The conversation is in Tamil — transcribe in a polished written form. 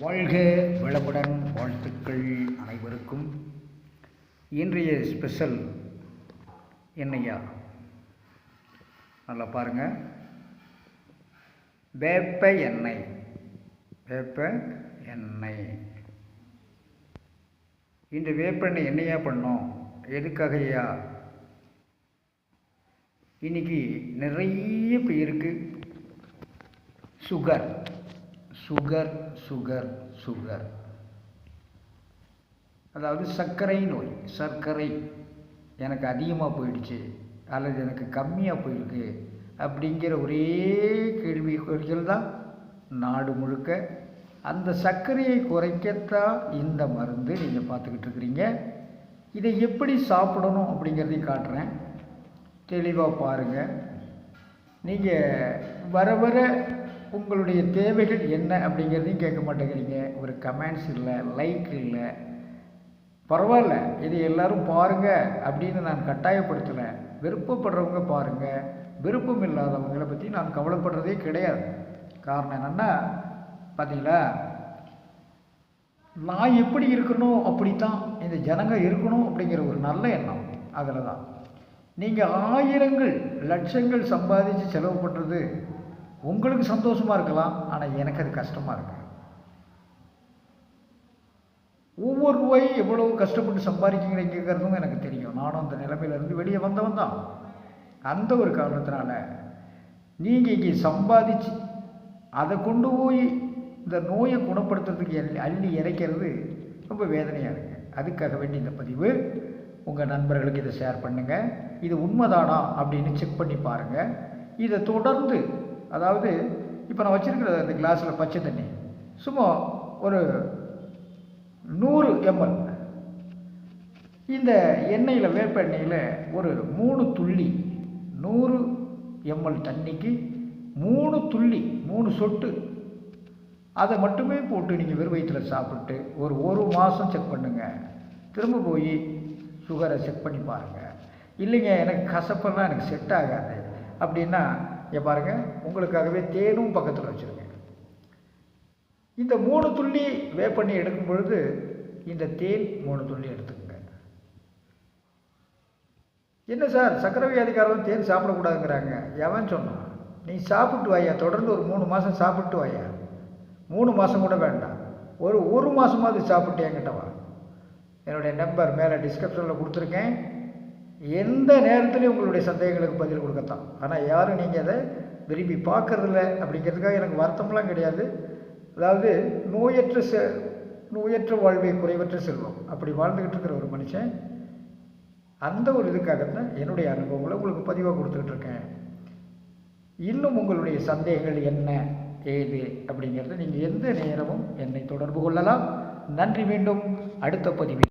வாழ்க வளமுடன் வாழ்த்துக்கள் அனைவருக்கும். இன்றைய ஸ்பெஷல் என்னையா நல்லா பாருங்கள். வேப்ப எண்ணெய். இந்த வேப்பெண்ணெய் என்னையா பண்ணோம், எதுக்காகயா? இன்னைக்கு நிறைய பேருக்கு சுகர் சுகர் சுகர் சுகர் அதாவது சர்க்கரை நோய். சர்க்கரை எனக்கு அதிகமாக போயிடுச்சு அல்லது எனக்கு கம்மியாக போயிருக்கு அப்படிங்கிற ஒரே கேள்விகள் தான் நாடு முழுக்க. அந்த சர்க்கரையை குறைக்கத்தான் இந்த மருந்து நீங்கள் பார்த்துக்கிட்டு இருக்கிறீங்க. இதை எப்படி சாப்பிடணும் அப்படிங்கிறதையும் காட்டுறேன், தெளிவாக பாருங்கள். நீங்கள் வர வர உங்களுடைய தேவைகள் என்ன அப்படிங்கிறதையும் கேட்க மாட்டேங்கிறீங்க. ஒரு கமெண்ட்ஸ் இல்லை, லைக் இல்லை. பரவாயில்ல, இது எல்லோரும் பாருங்கள் அப்படின்னு நான் கட்டாயப்படுத்தலை. விருப்பப்படுறவங்க பாருங்கள், விருப்பம் இல்லாதவங்களை பற்றி நான் கவலைப்படுறதே கிடையாது. காரணம் என்னென்னா, பார்த்தீங்களா, நான் எப்படி இருக்கணும் அப்படித்தான் இந்த ஜனங்க இருக்கணும் அப்படிங்கிற ஒரு நல்ல எண்ணம் அதில் தான். நீங்கள் ஆயிரங்கள் லட்சங்கள் சம்பாதிச்சு செலவு பண்ணுறது உங்களுக்கு சந்தோஷமாக இருக்கலாம், ஆனால் எனக்கு அது கஷ்டமாக இருக்கு. ஒவ்வொரு ரூபாயும் எவ்வளவு கஷ்டப்பட்டு சம்பாதிக்கிறீங்கிறதும் எனக்கு தெரியும். நானும் அந்த நிலைமையிலேருந்து வெளியே வந்தவன் தான். அந்த ஒரு காரணத்தினால நீங்கள் இங்கே சம்பாதிச்சு அதை கொண்டு போய் இந்த நோயை குணப்படுத்துறதுக்கு அள்ளி இறைக்கிறது ரொம்ப வேதனையாக இருக்குது. அதுக்காக வேண்டி இந்த பதிவு. உங்கள் நண்பர்களுக்கு இதை ஷேர் பண்ணுங்கள். இது உண்மைதானா அப்படின்னு செக் பண்ணி பாருங்கள். இதை தொடர்ந்து, அதாவது இப்போ நான் வச்சுருக்கிற அந்த கிளாஸில் பச்சை தண்ணி சும்மா ஒரு 100 ml இந்த எண்ணெயில், வேப்ப எண்ணெயில் ஒரு 3 துள்ளி, 100 ml தண்ணிக்கு 3 துள்ளி, 3 சொட்டு அதை மட்டுமே போட்டு நீங்கள் வெறும் வயிற்றில் சாப்பிட்டு ஒரு மாதம் செக் பண்ணுங்கள். திரும்ப போய் சுகரை செக் பண்ணி பாருங்கள். இல்லைங்க எனக்கு கசப்பெல்லாம் எனக்கு செட் ஆகாது அப்படின்னா, இங்கே பாருங்கள், உங்களுக்காகவே தேனும் பக்கத்தில் வச்சுருக்கேன். இந்த 3 துள்ளி வேப்பண்ணி எடுக்கும் பொழுது இந்த தேன் 3 துள்ளி எடுத்துக்கோங்க. என்ன சார், சக்கரை வியாதிக்காரன் தேன் சாப்பிடக்கூடாதுங்கிறாங்க. எவன் சொன்னான்? நீ சாப்பிட்டு வாயா, தொடர்ந்து ஒரு 3 மாதம் சாப்பிட்டு வாயா. 3 மாதம் கூட வேண்டாம், ஒரு மாதமாவது சாப்பிட்டு என்கிட்ட வா. என்னுடைய நம்பர் மேலே டிஸ்கிரிப்ஷனில் கொடுத்துருக்கேன். எந்த நேரத்துலையும் உங்களுடைய சந்தேகங்களுக்கு பதில் கொடுக்கத்தான். ஆனால் யாரும் நீங்கள் அதை விரும்பி பார்க்கறதில்ல அப்படிங்கிறதுக்காக எனக்கு வருத்தம்லாம் கிடையாது. அதாவது நோயற்ற வாழ்வை குறைவற்ற செல்வம் அப்படி வாழ்ந்துக்கிட்டு இருக்கிற ஒரு மனுஷன். அந்த ஒரு இதுக்காகத்தான் என்னுடைய அனுபவங்களை உங்களுக்கு பதிவாக கொடுத்துக்கிட்டு இருக்கேன். இன்னும் உங்களுடைய சந்தேகங்கள் என்ன ஏது அப்படிங்கிறத நீங்கள் எந்த நேரமும் என்னை தொடர்பு கொள்ளலாம். நன்றி. மீண்டும் அடுத்த பதிவில்